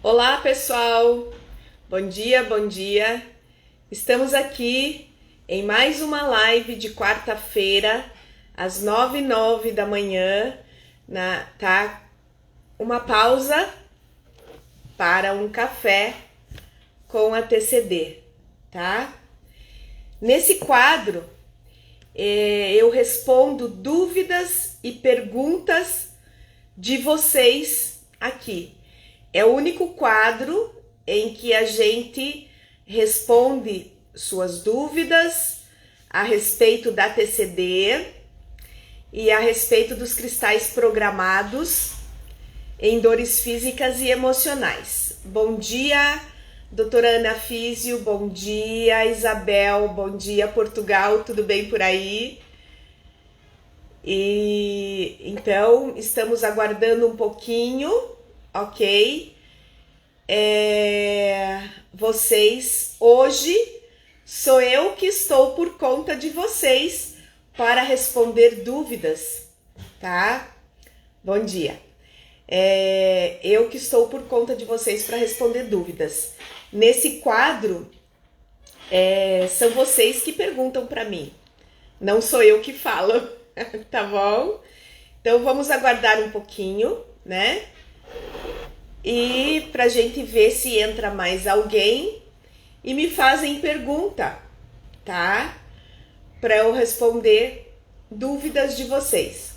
Olá, pessoal! Bom dia, bom dia! Estamos aqui em mais uma live de quarta-feira, às 9h09 da manhã, tá? Uma pausa para um café com a TCD, tá? Nesse quadro, eu respondo dúvidas e perguntas de vocês aqui. É o único quadro em que a gente responde suas dúvidas a respeito da TCD e a respeito dos cristais programados em dores físicas e emocionais. Bom dia, doutora Ana Físio, bom dia, Isabel, bom dia, Portugal, tudo bem por aí? E então, estamos aguardando um pouquinho, ok? Vocês, hoje sou eu que estou por conta de vocês para responder dúvidas, tá? Bom dia. Eu que estou por conta de vocês para responder dúvidas. Nesse quadro, são vocês que perguntam para mim, não sou eu que falo, tá bom? Então vamos aguardar um pouquinho, né? E pra gente ver se entra mais alguém e me fazem pergunta, tá? Para eu responder dúvidas de vocês.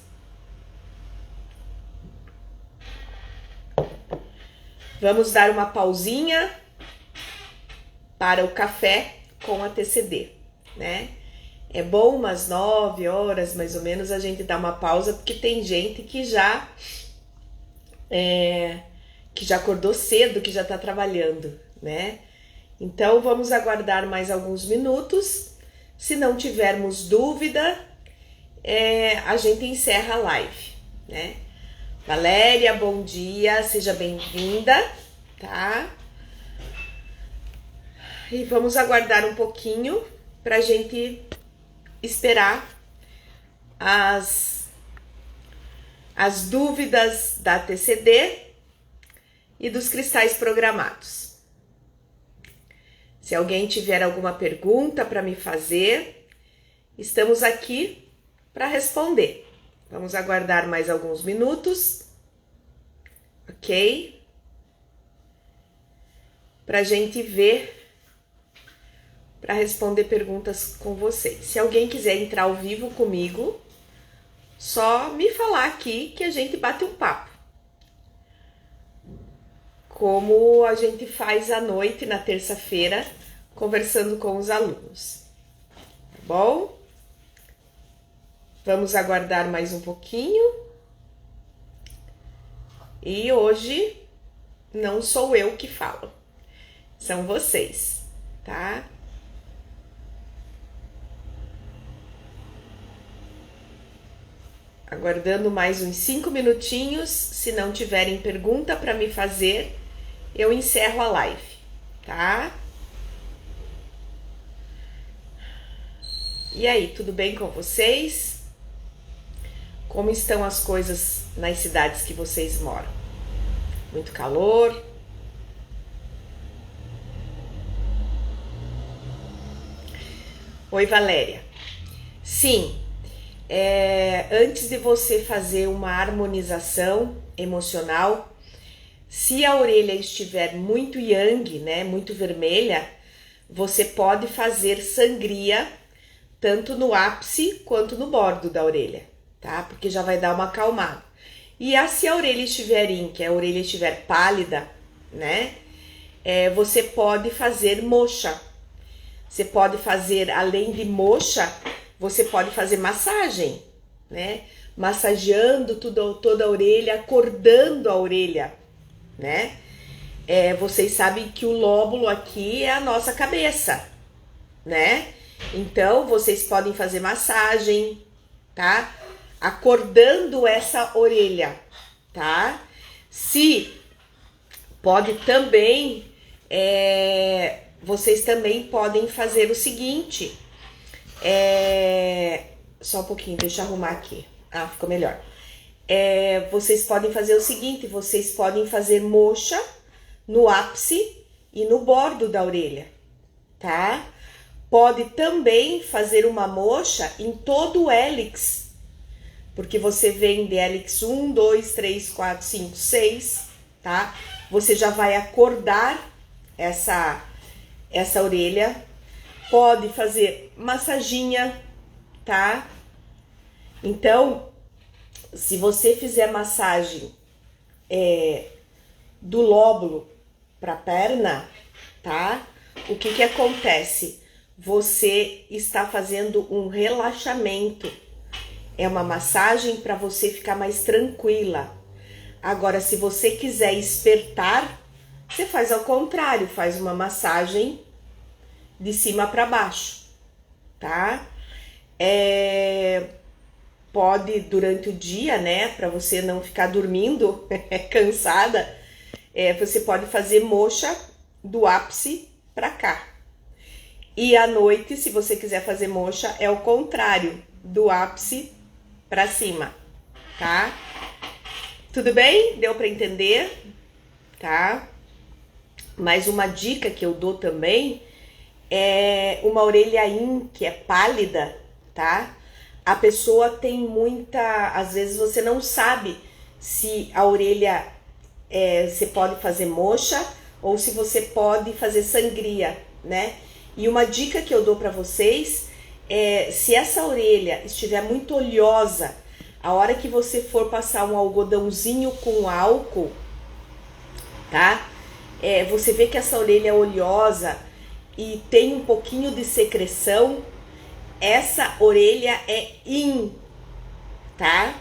Vamos dar uma pausinha para o café com a TCD, né? É bom umas 9h mais ou menos a gente dar uma pausa, porque tem gente que já acordou cedo, que já está trabalhando, né? Então vamos aguardar mais alguns minutos. Se não tivermos dúvida, a gente encerra a live, né? Valéria, bom dia, seja bem-vinda, tá? E vamos aguardar um pouquinho para a gente esperar as dúvidas da TCD e dos cristais programados. Se alguém tiver alguma pergunta para me fazer, estamos aqui para responder. Vamos aguardar mais alguns minutos, ok? Para a gente ver, para responder perguntas com vocês. Se alguém quiser entrar ao vivo comigo, só me falar aqui que a gente bate um papo. Como a gente faz à noite, na terça-feira, conversando com os alunos. Tá bom? Vamos aguardar mais um pouquinho. E hoje não sou eu que falo, são vocês, tá? Aguardando mais uns 5 minutinhos. Se não tiverem pergunta para me fazer, eu encerro a live, tá? E aí, tudo bem com vocês? Como estão as coisas nas cidades que vocês moram? Muito calor? Oi, Valéria. Sim, antes de você fazer uma harmonização emocional, se a orelha estiver muito yang, né, muito vermelha, você pode fazer sangria tanto no ápice quanto no bordo da orelha, tá? Porque já vai dar uma acalmada. E se a orelha estiver yin, que a orelha estiver pálida, né, você pode fazer moxa. Você pode fazer, além de moxa, você pode fazer massagem, né? Massageando toda a orelha, acordando a orelha, né? Vocês sabem que o lóbulo aqui é a nossa cabeça, né? Então, vocês podem fazer massagem, tá? Acordando essa orelha, tá? Se pode também, vocês também podem fazer o seguinte, só um pouquinho, deixa eu arrumar aqui. Ficou melhor. Vocês podem fazer o seguinte, vocês podem fazer moxa no ápice e no bordo da orelha, tá? Pode também fazer uma moxa em todo o hélix, porque você vem de hélix 1, 2, 3, 4, 5, 6, tá? Você já vai acordar essa orelha. Pode fazer massaginha, tá? Então, se você fizer massagem do lóbulo para perna, tá? O que que acontece? Você está fazendo um relaxamento. É uma massagem para você ficar mais tranquila. Agora, se você quiser espertar, você faz ao contrário, faz uma massagem de cima para baixo, tá? Pode durante o dia, né, para você não ficar dormindo cansada, você pode fazer moxa do ápice para cá. E à noite, se você quiser fazer moxa, é o contrário, do ápice para cima, tá? Tudo bem? Deu para entender? Tá? Mas uma dica que eu dou também é uma orelha in, que é pálida, tá? A pessoa tem muita... Às vezes você não sabe se a orelha você pode fazer moxa ou se você pode fazer sangria, né? E uma dica que eu dou para vocês é, se essa orelha estiver muito oleosa, a hora que você for passar um algodãozinho com álcool, tá? Você vê que essa orelha é oleosa e tem um pouquinho de secreção, essa orelha é in, tá?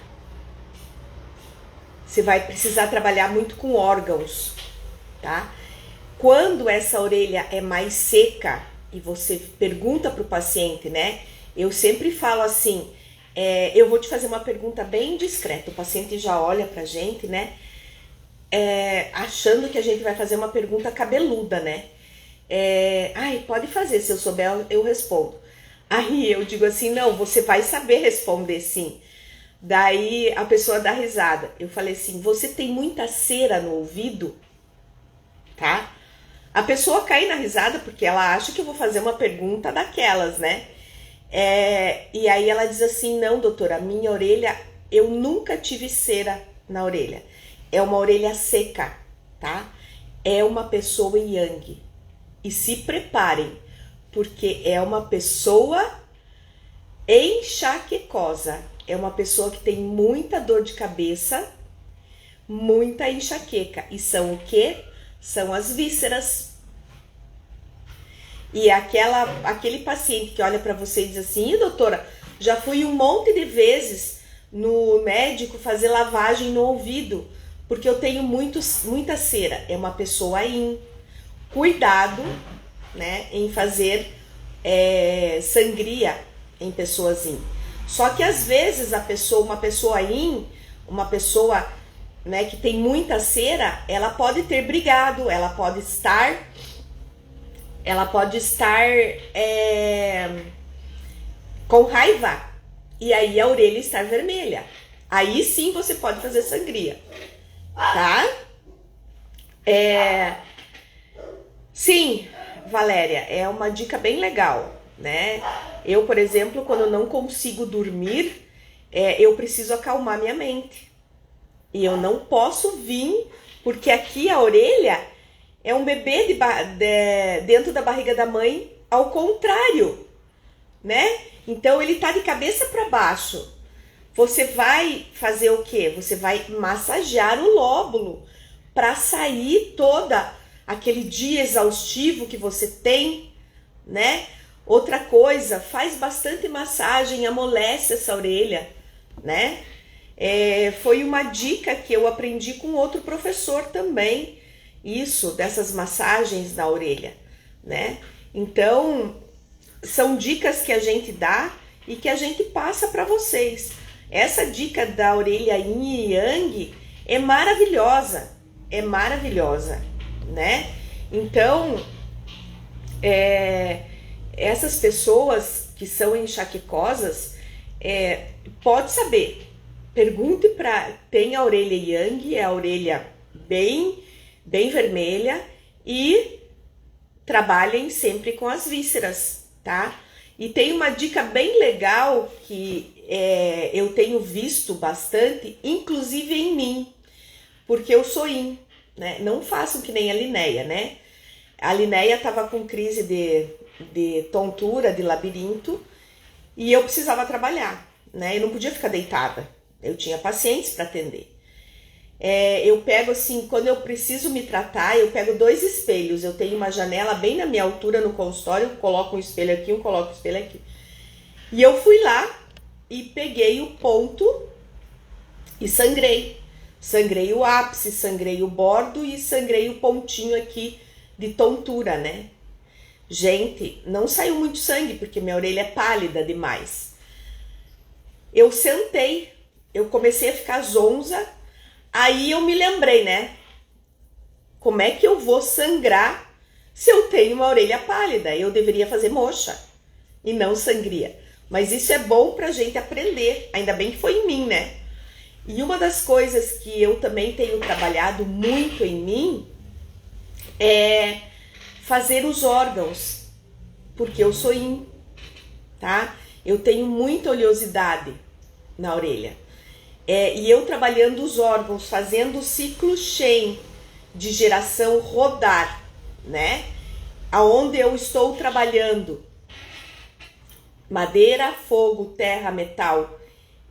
Você vai precisar trabalhar muito com órgãos, tá? Quando essa orelha é mais seca e você pergunta para o paciente, né? Eu sempre falo assim, eu vou te fazer uma pergunta bem discreta. O paciente já olha pra gente, né? Achando que a gente vai fazer uma pergunta cabeluda, né? Ai, pode fazer, se eu souber eu respondo. Aí eu digo assim, não, você vai saber responder sim. Daí a pessoa dá risada. Eu falei assim, você tem muita cera no ouvido? Tá? A pessoa cai na risada porque ela acha que eu vou fazer uma pergunta daquelas, né? E aí ela diz assim, não, doutora, minha orelha, eu nunca tive cera na orelha. É uma orelha seca, tá? É uma pessoa yang. E se preparem, porque é uma pessoa enxaquecosa. É uma pessoa que tem muita dor de cabeça, muita enxaqueca. E são o quê? São as vísceras. E aquele paciente que olha para você e diz assim, doutora, já fui um monte de vezes no médico fazer lavagem no ouvido, porque eu tenho muita cera. É uma pessoa in. Cuidado, né, em fazer sangria em pessoas in. Só que às vezes uma pessoa in, uma pessoa, né, que tem muita cera, ela pode ter brigado, ela pode estar com raiva, e aí a orelha está vermelha. Aí sim você pode fazer sangria, tá? Sim, Valéria, é uma dica bem legal, né? Eu, por exemplo, quando não consigo dormir, eu preciso acalmar minha mente. E eu não posso vir, porque aqui a orelha é um bebê dentro da barriga da mãe, ao contrário, né? Então ele tá de cabeça para baixo. Você vai fazer o quê? Você vai massagear o lóbulo para sair toda aquele dia exaustivo que você tem, né? Outra coisa, faz bastante massagem, amolece essa orelha, né? Foi uma dica que eu aprendi com outro professor também, isso, dessas massagens na orelha, né? Então, são dicas que a gente dá e que a gente passa para vocês. Essa dica da orelha yin e yang é maravilhosa, né? Então, essas pessoas que são enxaquecosas, pode saber, pergunte tem a orelha yang, é a orelha bem bem vermelha, e trabalhem sempre com as vísceras, tá? E tem uma dica bem legal que eu tenho visto bastante, inclusive em mim, porque eu sou yin, né? Não façam que nem a Linéia, né? A Linéia tava com crise de tontura, de labirinto, e eu precisava trabalhar, né? Eu não podia ficar deitada, eu tinha pacientes para atender. Eu pego assim, quando eu preciso me tratar, eu pego 2 espelhos. Eu tenho uma janela bem na minha altura no consultório, coloco um espelho aqui, eu coloco o espelho aqui. E eu fui lá e peguei o ponto e sangrei. Sangrei o ápice, sangrei o bordo e sangrei o pontinho aqui de tontura, né? Gente, não saiu muito sangue porque minha orelha é pálida demais. Eu sentei, eu comecei a ficar zonza. Aí eu me lembrei, né? Como é que eu vou sangrar se eu tenho uma orelha pálida? Eu deveria fazer moxa e não sangria. Mas isso é bom pra gente aprender. Ainda bem que foi em mim, né? E uma das coisas que eu também tenho trabalhado muito em mim é fazer os órgãos. Porque eu sou yin, tá? Eu tenho muita oleosidade na orelha. E eu trabalhando os órgãos, fazendo o ciclo Shen de geração rodar, né? Aonde eu estou trabalhando madeira, fogo, terra, metal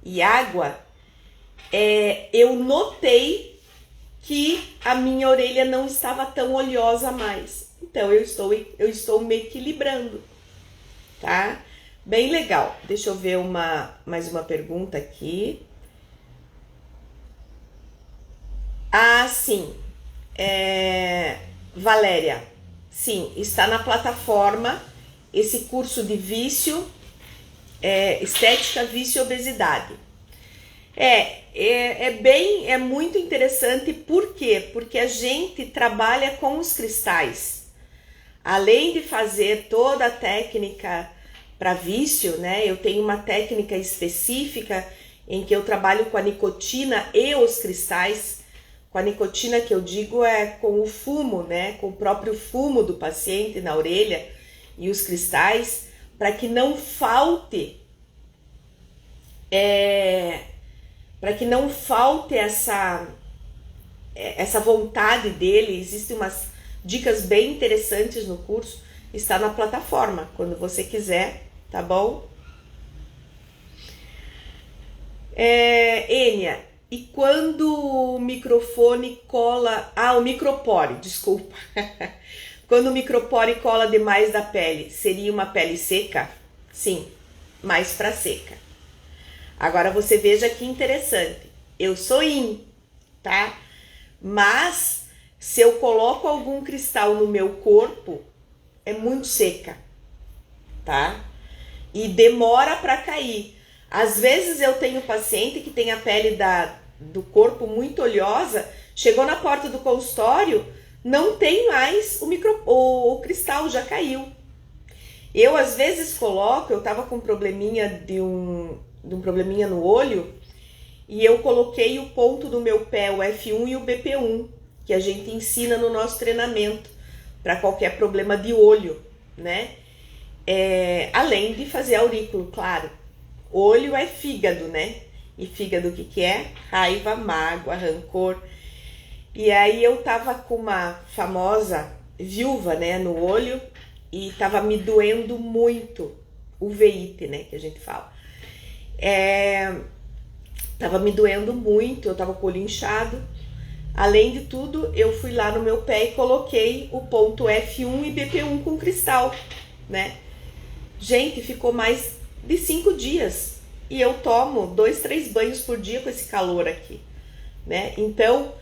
e água, eu notei que a minha orelha não estava tão oleosa mais. Então eu estou me equilibrando, tá? Bem legal. Deixa eu ver mais uma pergunta aqui. Ah, sim. Valéria, sim, está na plataforma esse curso de vício, estética, vício e obesidade. É muito interessante. Por quê? Porque a gente trabalha com os cristais. Além de fazer toda a técnica para vício, né? Eu tenho uma técnica específica em que eu trabalho com a nicotina e os cristais. Com a nicotina, que eu digo, é com o fumo, né? Com o próprio fumo do paciente na orelha e os cristais, para que não falte essa vontade dele. Existem umas dicas bem interessantes no curso, está na plataforma, quando você quiser, tá bom? Enia, e quando o microfone cola... o micropore, desculpa. Quando o micropore cola demais da pele, seria uma pele seca? Sim, mais para seca. Agora você veja que interessante. Eu sou yin, tá? Mas se eu coloco algum cristal no meu corpo, é muito seca, tá? E demora para cair. Às vezes eu tenho paciente que tem a pele do corpo muito oleosa, chegou na porta do consultório, não tem mais o cristal, já caiu. Eu às vezes coloco, eu tava com um probleminha de um probleminha no olho, e eu coloquei o ponto do meu pé, o F1 e o BP1, que a gente ensina no nosso treinamento para qualquer problema de olho, né? Além de fazer aurículo, claro. Olho é fígado, né? E fígado o que é? Raiva, mágoa, rancor. E aí eu tava com uma famosa viúva, né, no olho, e tava me doendo muito, uveíte, né, que a gente fala. Tava me doendo muito, eu tava com o olho inchado. Além de tudo, eu fui lá no meu pé e coloquei o ponto F1 e BP1 com cristal, né? Gente, ficou mais de 5 dias. E eu tomo 2, 3 banhos por dia com esse calor aqui, né? Então,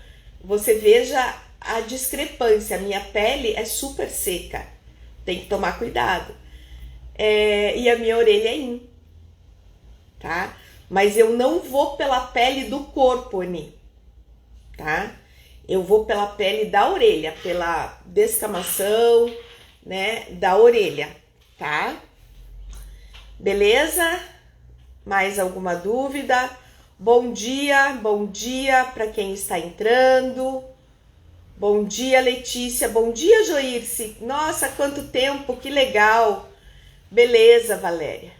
você veja a discrepância. A minha pele é super seca. Tem que tomar cuidado. E a minha orelha é yin, tá? Mas eu não vou pela pele do corpo, Ani, tá? Eu vou pela pele da orelha, pela descamação, né, da orelha, tá? Beleza? Mais alguma dúvida? Bom dia para quem está entrando. Bom dia, Letícia. Bom dia, Joirce. Nossa, quanto tempo, que legal. Beleza, Valéria.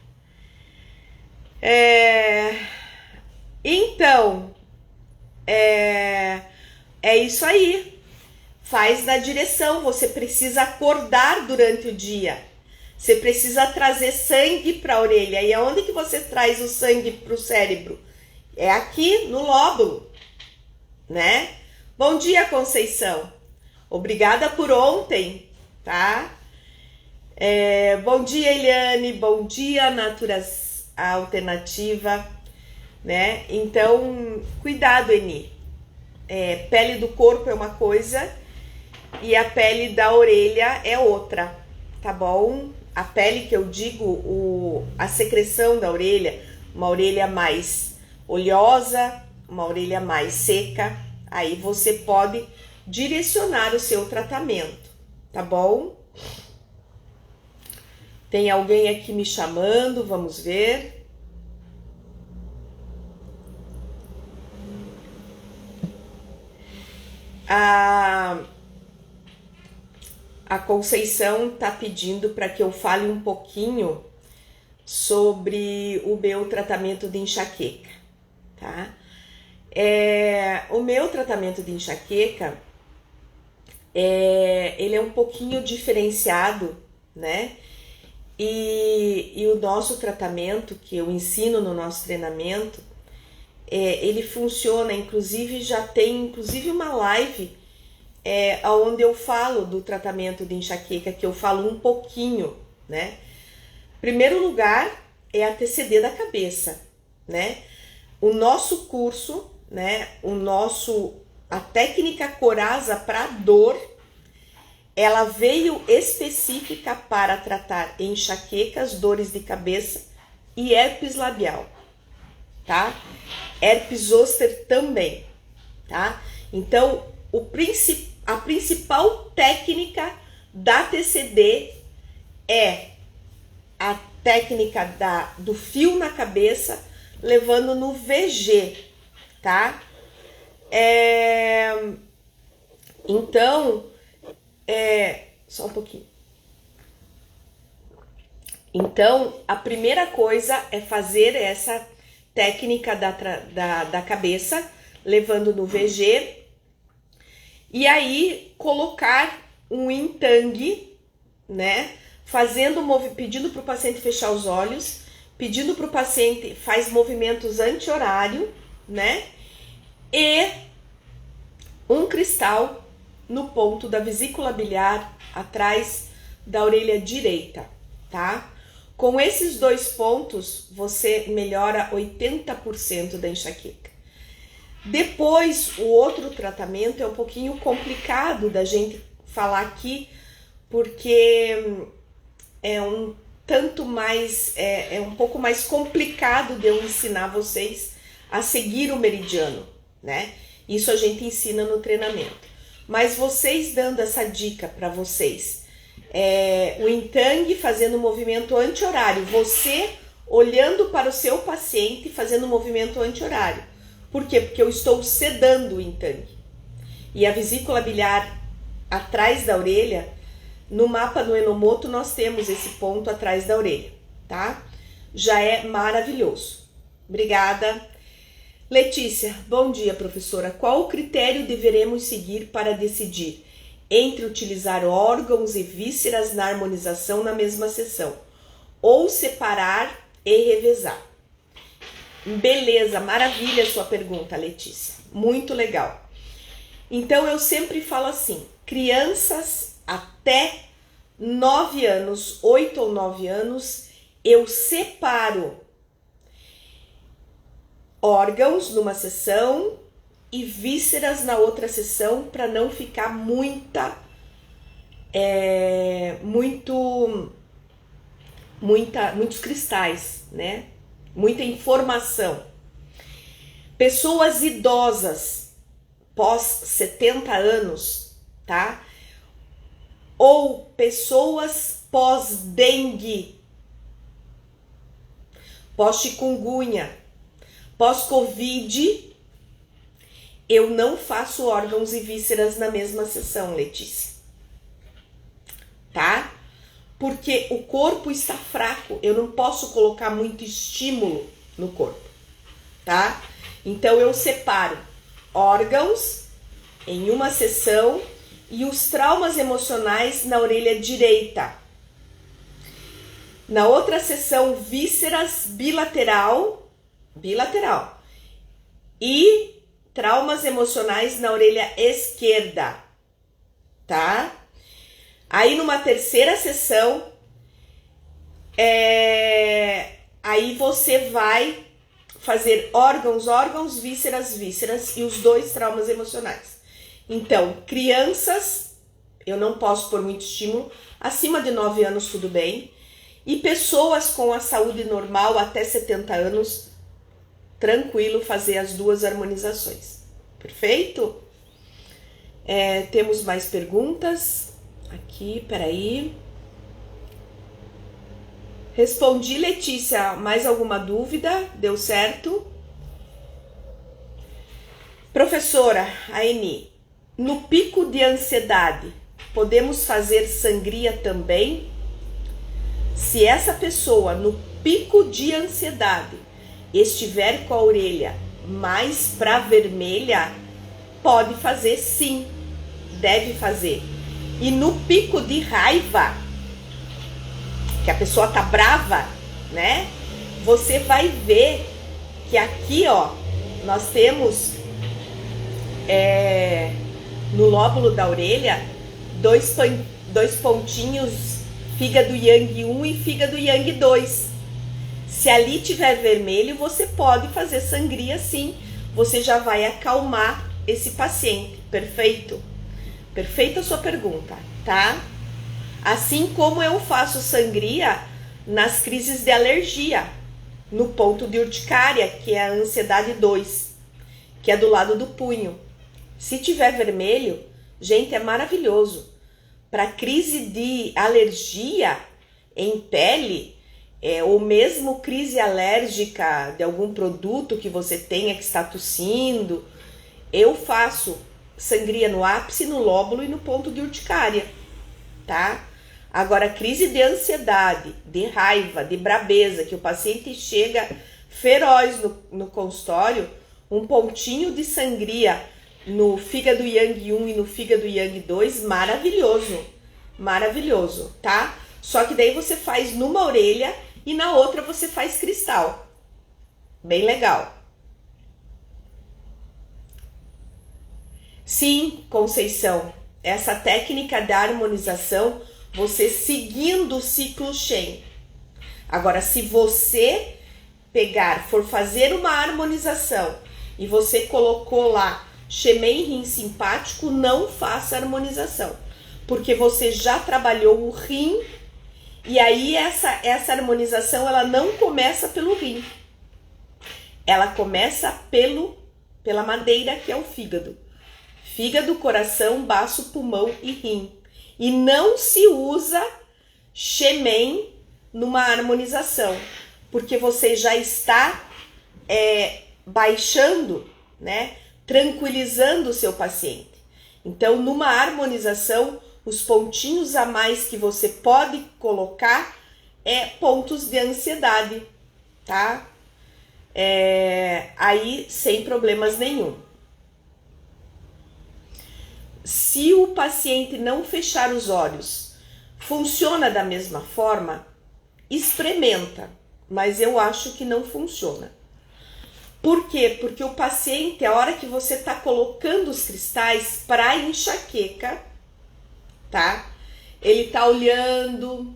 Então, é isso aí. Faz na direção. Você precisa acordar durante o dia. Você precisa trazer sangue para a orelha. E aonde que você traz o sangue para o cérebro? É aqui no lóbulo, né? Bom dia, Conceição. Obrigada por ontem, tá? Bom dia, Eliane. Bom dia, Naturas Alternativa, né? Então, cuidado, Eni. Pele do corpo é uma coisa e a pele da orelha é outra, tá bom? A pele que eu digo, a secreção da orelha, uma orelha mais oleosa, uma orelha mais seca, aí você pode direcionar o seu tratamento, tá bom? Tem alguém aqui me chamando, vamos ver. A Conceição tá pedindo para que eu fale um pouquinho sobre o meu tratamento de enxaqueca, tá? O meu tratamento de enxaqueca, ele é um pouquinho diferenciado, né? E o nosso tratamento, que eu ensino no nosso treinamento, ele funciona, inclusive já tem uma live onde eu falo do tratamento de enxaqueca, que eu falo um pouquinho, né? Primeiro lugar é a TCD da cabeça, né? O nosso curso, né? A técnica Coraza para dor, ela veio específica para tratar enxaquecas, dores de cabeça e herpes labial, tá? Herpes zoster também, tá? Então, a principal técnica da TCD é a técnica do fio na cabeça, levando no VG, tá? Então, só um pouquinho. Então, a primeira coisa é fazer essa técnica da cabeça, levando no VG, e aí colocar um Intang, né? Pedindo para o paciente fechar os olhos, pedindo para o paciente faz movimentos anti-horário, né? E um cristal no ponto da vesícula biliar, atrás da orelha direita, tá? Com esses 2 pontos, você melhora 80% da enxaqueca. Depois, o outro tratamento é um pouquinho complicado da gente falar aqui, porque é um pouco mais complicado de eu ensinar vocês a seguir o meridiano, né? Isso a gente ensina no treinamento. Mas vocês dando essa dica para vocês, o Intang fazendo movimento anti-horário, você olhando para o seu paciente fazendo movimento anti-horário. Por quê? Porque eu estou sedando o Intang. E a vesícula biliar atrás da orelha, no mapa do Enomoto nós temos esse ponto atrás da orelha, tá? Já é maravilhoso. Obrigada. Letícia, bom dia, professora. Qual o critério deveremos seguir para decidir entre utilizar órgãos e vísceras na harmonização na mesma sessão, ou separar e revezar? Beleza, maravilha a sua pergunta, Letícia. Muito legal. Então, eu sempre falo assim, crianças até 9 anos, 8 ou 9 anos, eu separo órgãos numa sessão e vísceras na outra sessão para não ficar muitos cristais, né? Muita informação. Pessoas idosas pós 70 anos, tá? Ou pessoas pós-dengue, pós-chikungunya, pós-covid Eu não faço órgãos e vísceras na mesma sessão, Letícia. Tá? Porque o corpo está fraco, eu não posso colocar muito estímulo no corpo, tá? Então eu separo órgãos em uma sessão e os traumas emocionais na orelha direita. Na outra sessão, vísceras bilateral e traumas emocionais na orelha esquerda, tá? Aí numa terceira sessão, aí você vai fazer órgãos, vísceras e os 2 traumas emocionais. Então, crianças, eu não posso pôr muito estímulo, acima de 9 anos tudo bem, e pessoas com a saúde normal até 70 anos, tranquilo fazer as 2 harmonizações. Perfeito? Temos mais perguntas? Aqui, peraí. Respondi, Letícia. Mais alguma dúvida? Deu certo? Professora Aeni, no pico de ansiedade, podemos fazer sangria também? Se essa pessoa no pico de ansiedade estiver com a orelha mais para vermelha, pode fazer sim, deve fazer. E no pico de raiva, que a pessoa tá brava, né? Você vai ver que aqui, ó, nós temos no lóbulo da orelha dois pontinhos, fígado yang 1 e fígado yang 2. Se ali tiver vermelho, você pode fazer sangria sim. Você já vai acalmar esse paciente. Perfeito? Perfeita a sua pergunta, tá? Assim como eu faço sangria nas crises de alergia, no ponto de urticária, que é a ansiedade 2, que é do lado do punho. Se tiver vermelho, gente, é maravilhoso. Para crise de alergia em pele, ou mesmo crise alérgica de algum produto que você tenha que está tossindo, eu faço sangria no ápice, no lóbulo e no ponto de urticária, tá? Agora, crise de ansiedade, de raiva, de brabeza, que o paciente chega feroz no consultório, um pontinho de sangria no fígado yang 1 e no fígado yang 2, maravilhoso, maravilhoso, tá? Só que daí você faz numa orelha e na outra você faz cristal, bem legal. Sim, Conceição, essa técnica da harmonização, você seguindo o ciclo Shen. Agora, se você for fazer uma harmonização e você colocou lá Shemen rim simpático, não faça harmonização, porque você já trabalhou o rim e aí essa harmonização ela não começa pelo rim, ela começa pela madeira, que é o fígado. Fígado, coração, baço, pulmão e rim. E não se usa Shemen numa harmonização, porque você já está baixando, né, tranquilizando o seu paciente. Então, numa harmonização, os pontinhos a mais que você pode colocar pontos de ansiedade, tá? Aí, sem problemas nenhum. Se o paciente não fechar os olhos, funciona da mesma forma? Experimenta, mas eu acho que não funciona. Por quê? Porque o paciente, a hora que você está colocando os cristais para enxaqueca, tá? Ele tá olhando,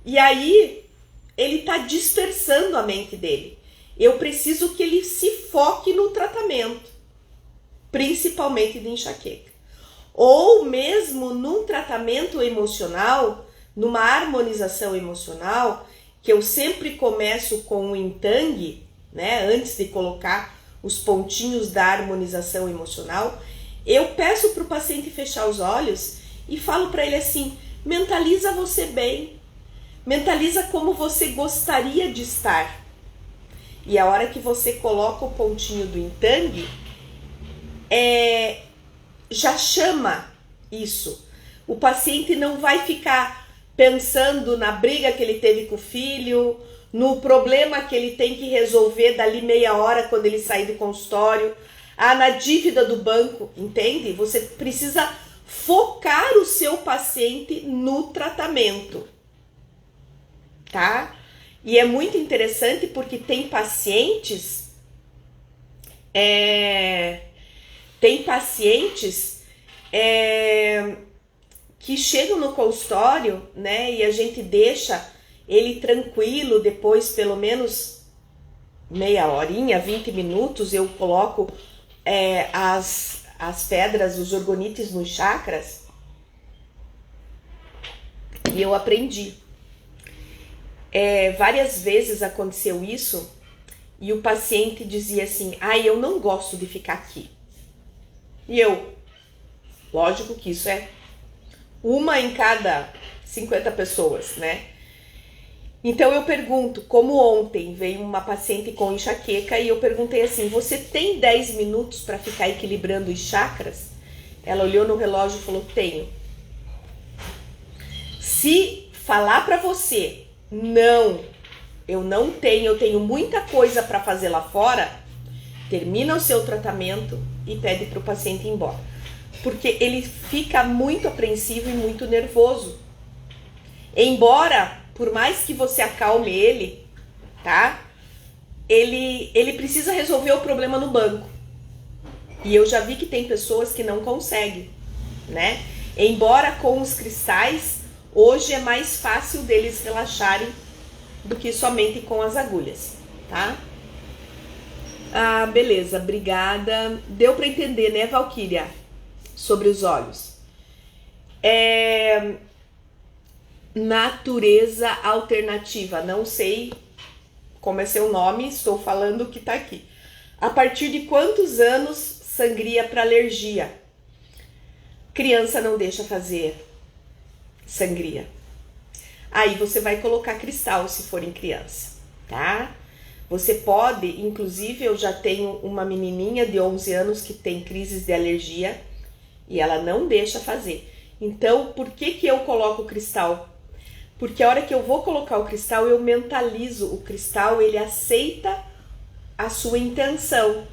e aí ele tá dispersando a mente dele. Eu preciso que ele se foque no tratamento, principalmente de enxaqueca. Ou mesmo num tratamento emocional, numa harmonização emocional, que eu sempre começo com o Intang, né, antes de colocar os pontinhos da harmonização emocional, eu peço para o paciente fechar os olhos e falo para ele assim: mentaliza você bem, mentaliza como você gostaria de estar. E a hora que você coloca o pontinho do Intang, já chama isso. O paciente não vai ficar pensando na briga que ele teve com o filho, no problema que ele tem que resolver dali meia hora quando ele sair do consultório, na dívida do banco, entende? Você precisa focar o seu paciente no tratamento, tá? E é muito interessante porque tem pacientes que chegam no consultório, né, e a gente deixa ele tranquilo depois, pelo menos meia horinha, 20 minutos, eu coloco as pedras, os orgonites nos chakras, e eu aprendi. Várias vezes aconteceu isso, e o paciente dizia assim, eu não gosto de ficar aqui. E lógico que isso é uma em cada 50 pessoas, né? Então eu pergunto, como ontem veio uma paciente com enxaqueca e eu perguntei assim, você tem 10 minutos para ficar equilibrando os chakras? Ela olhou no relógio e falou, tenho. Se falar para você, não, eu não tenho, eu tenho muita coisa para fazer lá fora, termina o seu tratamento e pede para o paciente ir embora. Porque ele fica muito apreensivo e muito nervoso. Embora, por mais que você acalme ele, tá? Ele precisa resolver o problema no banco. E eu já vi que tem pessoas que não conseguem, né? Embora com os cristais, hoje é mais fácil deles relaxarem do que somente com as agulhas, tá? Beleza, obrigada. Deu para entender, né, Valquíria? Sobre os olhos. Natureza alternativa. Não sei como é seu nome, estou falando o que tá aqui. A partir de quantos anos sangria para alergia? Criança não deixa fazer sangria. Aí você vai colocar cristal se for em criança, tá? Você pode, inclusive eu já tenho uma menininha de 11 anos que tem crises de alergia e ela não deixa fazer. Então, por que eu coloco o cristal? Porque a hora que eu vou colocar o cristal, eu mentalizo o cristal, ele aceita a sua intenção.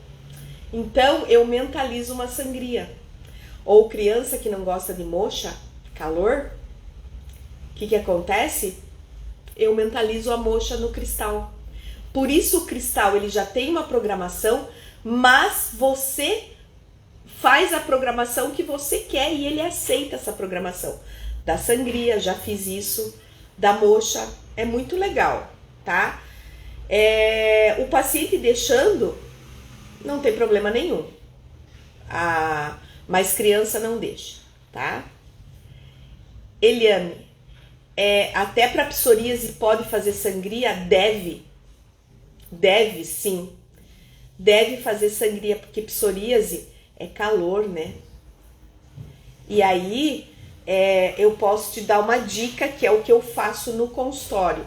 Então, eu mentalizo uma sangria. Ou criança que não gosta de moxa, calor, o que acontece? Eu mentalizo a moxa no cristal. Por isso o cristal ele já tem uma programação, mas você faz a programação que você quer e ele aceita essa programação. Da sangria, já fiz isso. Da moxa, é muito legal, tá? O paciente deixando, não tem problema nenhum. Mas criança não deixa, tá? Eliane, até para psoríase pode fazer sangria? Deve sim. Deve fazer sangria, porque psoríase é calor, né? E aí, eu posso te dar uma dica, que é o que eu faço no consultório.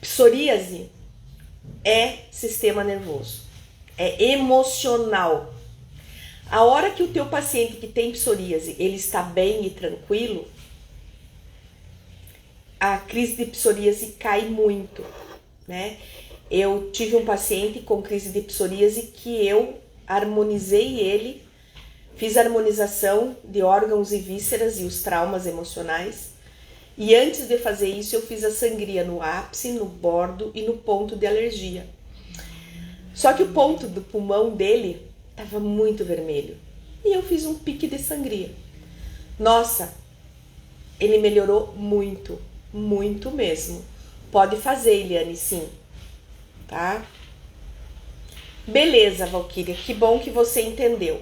Psoríase é sistema nervoso, é emocional. A hora que o teu paciente que tem psoríase, ele está bem e tranquilo, a crise de psoríase cai muito, né? Eu tive um paciente com crise de psoríase que eu harmonizei ele, fiz harmonização de órgãos e vísceras e os traumas emocionais. E antes de fazer isso, eu fiz a sangria no ápice, no bordo e no ponto de alergia. Só que o ponto do pulmão dele estava muito vermelho. E eu fiz um pique de sangria. Nossa, ele melhorou muito, muito mesmo. Pode fazer, Eliane, sim. Tá? Beleza, Valquíria, que bom que você entendeu.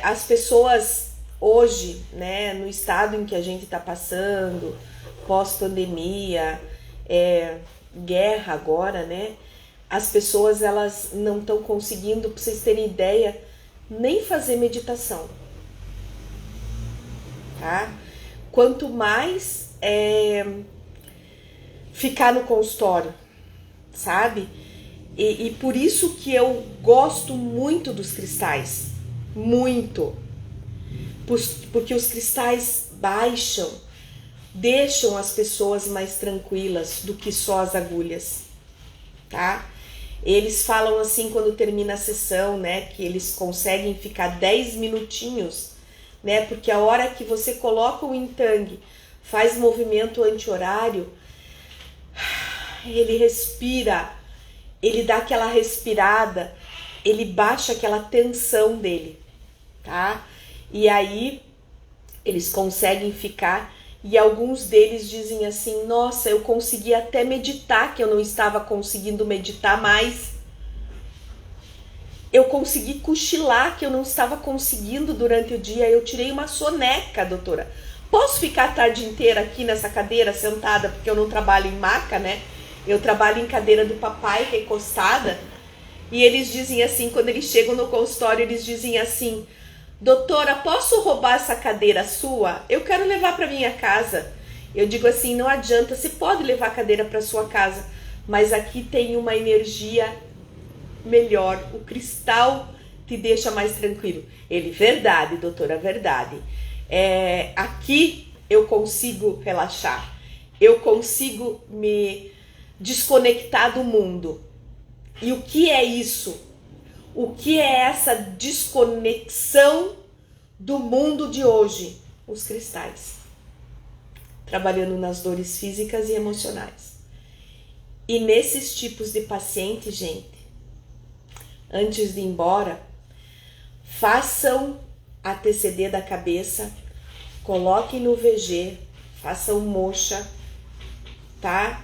As pessoas hoje, né, no estado em que a gente está passando, pós-pandemia, guerra agora, né, as pessoas elas não estão conseguindo, para vocês terem ideia, nem fazer meditação, tá? Quanto mais ficar no consultório. sabe? E por isso que eu gosto muito dos cristais, muito, porque os cristais baixam, deixam as pessoas mais tranquilas do que só as agulhas, tá? Eles falam assim quando termina a sessão, né, que eles conseguem ficar 10 minutinhos, né, porque a hora que você coloca o yin tang, faz movimento anti-horário, ele respira, ele dá aquela respirada, ele baixa aquela tensão dele, tá? E aí eles conseguem ficar, e alguns deles dizem assim, nossa, eu consegui até meditar, que eu não estava conseguindo meditar mais. Eu consegui cochilar, que eu não estava conseguindo durante o dia. Eu tirei uma soneca, doutora. Posso ficar a tarde inteira aqui nessa cadeira sentada, porque eu não trabalho em maca, né? Eu trabalho em cadeira do papai, que é encostada. E eles dizem assim, quando eles chegam no consultório, eles dizem assim, doutora, posso roubar essa cadeira sua? Eu quero levar para minha casa. Eu digo assim, não adianta, você pode levar a cadeira para sua casa, mas aqui tem uma energia melhor, o cristal te deixa mais tranquilo. Ele, verdade, doutora, verdade. Aqui eu consigo relaxar, eu consigo me desconectar do mundo. E o que é isso? O que é essa desconexão do mundo de hoje? Os cristais. Trabalhando nas dores físicas e emocionais. E nesses tipos de paciente, gente, antes de ir embora, façam a TCD da cabeça, coloquem no VG, façam moxa, tá?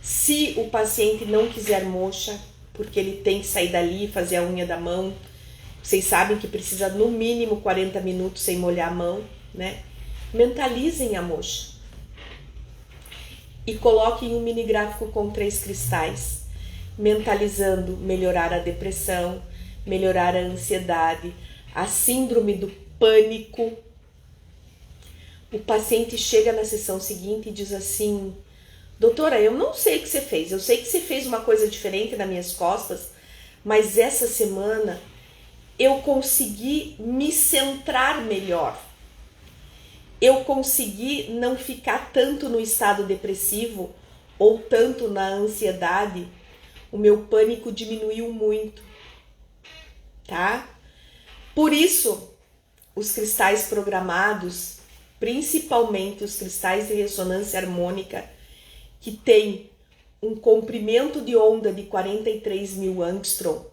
Se o paciente não quiser moxa, porque ele tem que sair dali e fazer a unha da mão, vocês sabem que precisa no mínimo 40 minutos sem molhar a mão, né? Mentalizem a moxa. E coloquem um mini gráfico com 3 cristais, mentalizando melhorar a depressão, melhorar a ansiedade, a síndrome do pânico. O paciente chega na sessão seguinte e diz assim, doutora, eu não sei o que você fez, eu sei que você fez uma coisa diferente nas minhas costas, mas essa semana eu consegui me centrar melhor. Eu consegui não ficar tanto no estado depressivo ou tanto na ansiedade. O meu pânico diminuiu muito, tá? Por isso, os cristais programados, principalmente os cristais de ressonância harmônica, que tem um comprimento de onda de 43.000 angstrom,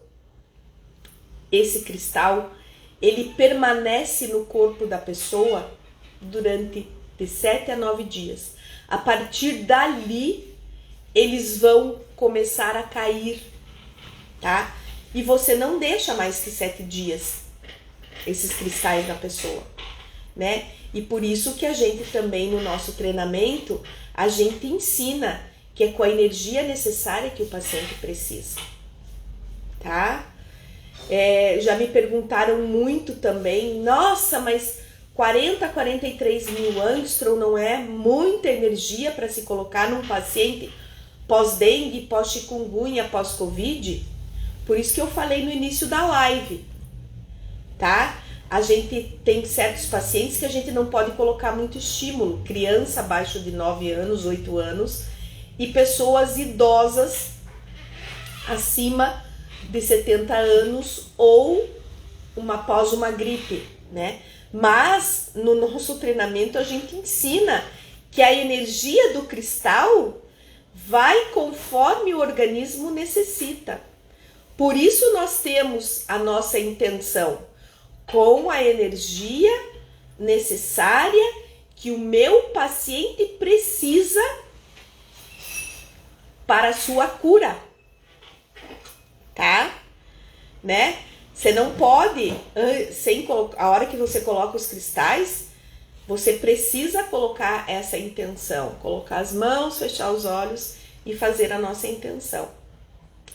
esse cristal, ele permanece no corpo da pessoa durante de 7 a 9 dias. A partir dali, eles vão começar a cair, tá? E você não deixa mais que 7 dias esses cristais na pessoa, né? E por isso que a gente também, no nosso treinamento, a gente ensina que é com a energia necessária que o paciente precisa, tá? Já me perguntaram muito também, nossa, mas 43.000 angstrom não é muita energia para se colocar num paciente pós-dengue, pós-chikungunya, pós-covid? Por isso que eu falei no início da live, tá? A gente tem certos pacientes que a gente não pode colocar muito estímulo, criança abaixo de 9 anos, 8 anos e pessoas idosas acima de 70 anos ou após uma gripe, né? Mas no nosso treinamento a gente ensina que a energia do cristal vai conforme o organismo necessita. Por isso nós temos a nossa intenção com a energia necessária que o meu paciente precisa para a sua cura, tá? Né? Você não pode, a hora que você coloca os cristais, você precisa colocar essa intenção, colocar as mãos, fechar os olhos e fazer a nossa intenção,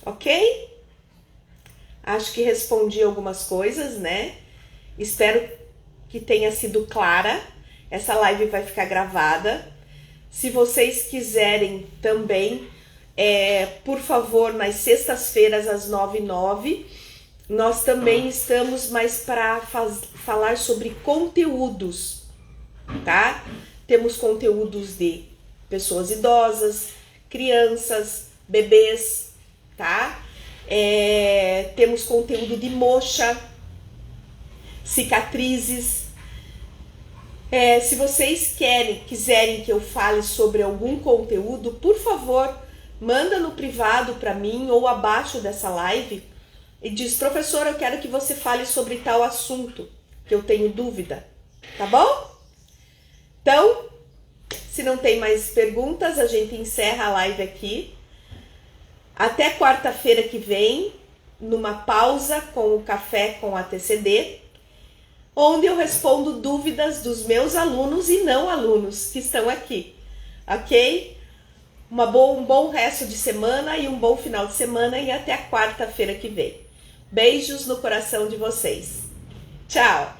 ok? Acho que respondi algumas coisas, né? Espero que tenha sido clara. Essa live vai ficar gravada. Se vocês quiserem também, Por favor, nas sextas-feiras às 9h09, nós também estamos mais para falar sobre conteúdos, tá? Temos conteúdos de pessoas idosas, crianças, bebês, tá? Temos conteúdo de moxa, cicatrizes. Se vocês quiserem que eu fale sobre algum conteúdo, por favor, manda no privado para mim ou abaixo dessa live e diz: professora, eu quero que você fale sobre tal assunto, que eu tenho dúvida, tá bom? Então, se não tem mais perguntas, a gente encerra a live aqui. Até quarta-feira que vem, numa pausa com o Café com a TCD, onde eu respondo dúvidas dos meus alunos e não alunos que estão aqui, ok? Um bom resto de semana e um bom final de semana e até a quarta-feira que vem. Beijos no coração de vocês. Tchau!